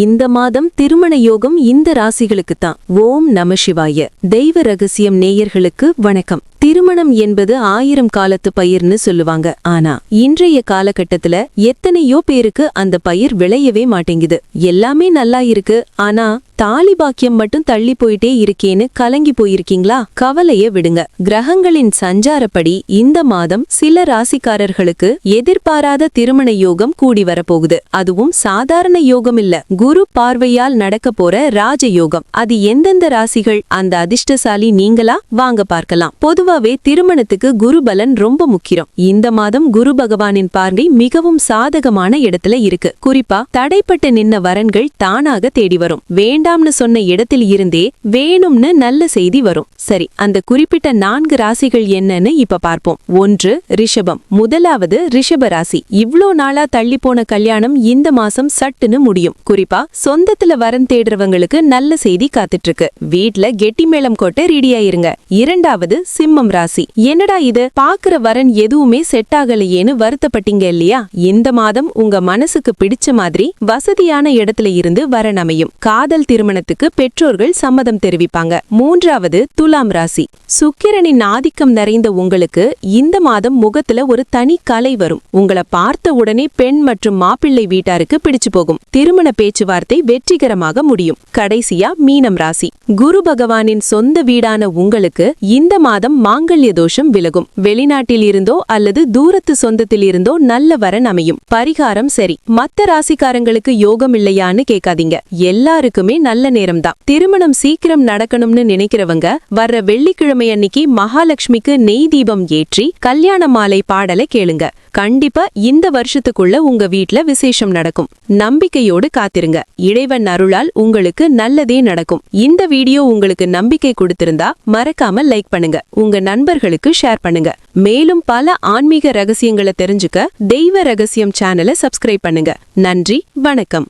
இந்த மாதம் திருமண யோகம் இந்த ராசிகளுக்கு தான். ஓம் நம சிவாய. தெய்வ ரகசியம் நேயர்களுக்கு வணக்கம். திருமணம் என்பது 1000 காலத்து பயிர்னு சொல்லுவாங்க. ஆனா இன்றைய காலகட்டத்துல எத்தனையோ பேருக்கு அந்த பயிர் விளையவே மாட்டேங்குது. எல்லாமே நல்லா இருக்கு, ஆனா தாலி பாக்கியம் மட்டும் தள்ளி போயிட்டே இருக்கேன்னு கலங்கி போயிருக்கீங்களா? கவலைய விடுங்க. கிரகங்களின் சஞ்சாரப்படி இந்த மாதம் சில ராசிக்காரர்களுக்கு எதிர்பாராத திருமண யோகம் கூடி வரப்போகுது. அதுவும் சாதாரண யோகம் இல்ல, குரு பார்வையால் நடக்க போற ராஜயோகம். அது எந்தெந்த ராசிகள், அந்த அதிர்ஷ்டசாலி நீங்களா? வாங்க பார்க்கலாம். பொதுவாவே திருமணத்துக்கு குரு பலன் ரொம்ப முக்கியம். இந்த மாதம் குரு பகவானின் பார்வை மிகவும் சாதகமான இடத்துல இருக்கு. குறிப்பா தடைப்பட்டு நின்ன வரன்கள் தானாக தேடி வரும். வேண்டாம்னு சொன்ன இடத்தில் இருந்தே வேணும்னு நல்ல செய்தி வரும். சரி, அந்த குறிப்பிட்ட 4 ராசிகள் என்னன்னு இப்ப பார்ப்போம். 1. ரிஷபம். முதலாவது ரிஷப ராசி. இவ்ளோ நாளா தள்ளி போன கல்யாணம் இந்த மாசம் சட்டுன்னு முடியும். குறிப்பா சொந்தத்துல வரன் தேடுறவங்களுக்கு நல்ல செய்தி காத்துட்டு இருக்கு. வீட்ல கெட்டி மேளம் கொட்ட ரெடியா இருங்க. 2. சிம்மம் ராசி. என்னடா இது, பாக்குற வரன் எதுவுமே செட் ஆகலையேன்னு வருத்தப்பட்டீங்க இல்லையா? இந்த மாதம் உங்க மனசுக்கு பிடிச்ச மாதிரி வசதியான இடத்துல இருந்து வரன் அமையும். காதல் திருமணத்துக்கு பெற்றோர்கள் சம்மதம் தெரிவிப்பாங்க. 3. துலாம் ராசி. சுக்கிரனின் ஆதிக்கம் நிறைந்த உங்களுக்கு இந்த மாதம் முகத்துல ஒரு தனி கலை வரும். உங்களை பார்த்த உடனே பெண் மற்றும் மாப்பிள்ளை வீட்டாருக்கு பிடிச்சு போகும். திருமண பேச்சுவார்த்தை வெற்றிகரமாக முடியும். கடைசியா மீனம் ராசி. குரு பகவானின் சொந்த வீடான உங்களுக்கு இந்த மாதம் மாங்கல்ய தோஷம் விலகும். வெளிநாட்டில் இருந்தோ அல்லது தூரத்து சொந்தத்தில் இருந்தோ நல்ல வரன் அமையும். பரிகாரம் சரி. மத்த ராசிக்காரங்களுக்கு யோகம் இல்லையான்னு கேட்காதீங்க. எல்லாருக்குமே நல்ல நேரம்தான். திருமணம் சீக்கிரம் நடக்கணும்னு நினைக்கிறவங்க வர்ற வெள்ளிக்கிழமை அன்னைக்கு மகாலட்சுமிக்கு நெய் தீபம் ஏற்றி கல்யாண மாலை பாடலை கேளுங்க. கண்டிப்பா இந்த வருஷத்துக்குள்ள உங்க வீட்ல விசேஷம் நடக்கும். நம்பிக்கையோடு காத்திருங்க. இறைவன் அருளால் உங்களுக்கு நல்லதே நடக்கும். இந்த வீடியோ உங்களுக்கு நம்பிக்கை கொடுத்திருந்தா மறக்காம லைக் பண்ணுங்க. உங்க நண்பர்களுக்கு ஷேர் பண்ணுங்க. மேலும் பல ஆன்மீக ரகசியங்களை தெரிஞ்சுக்க தெய்வ ரகசியம் சேனலை சப்ஸ்கிரைப் பண்ணுங்க. நன்றி, வணக்கம்.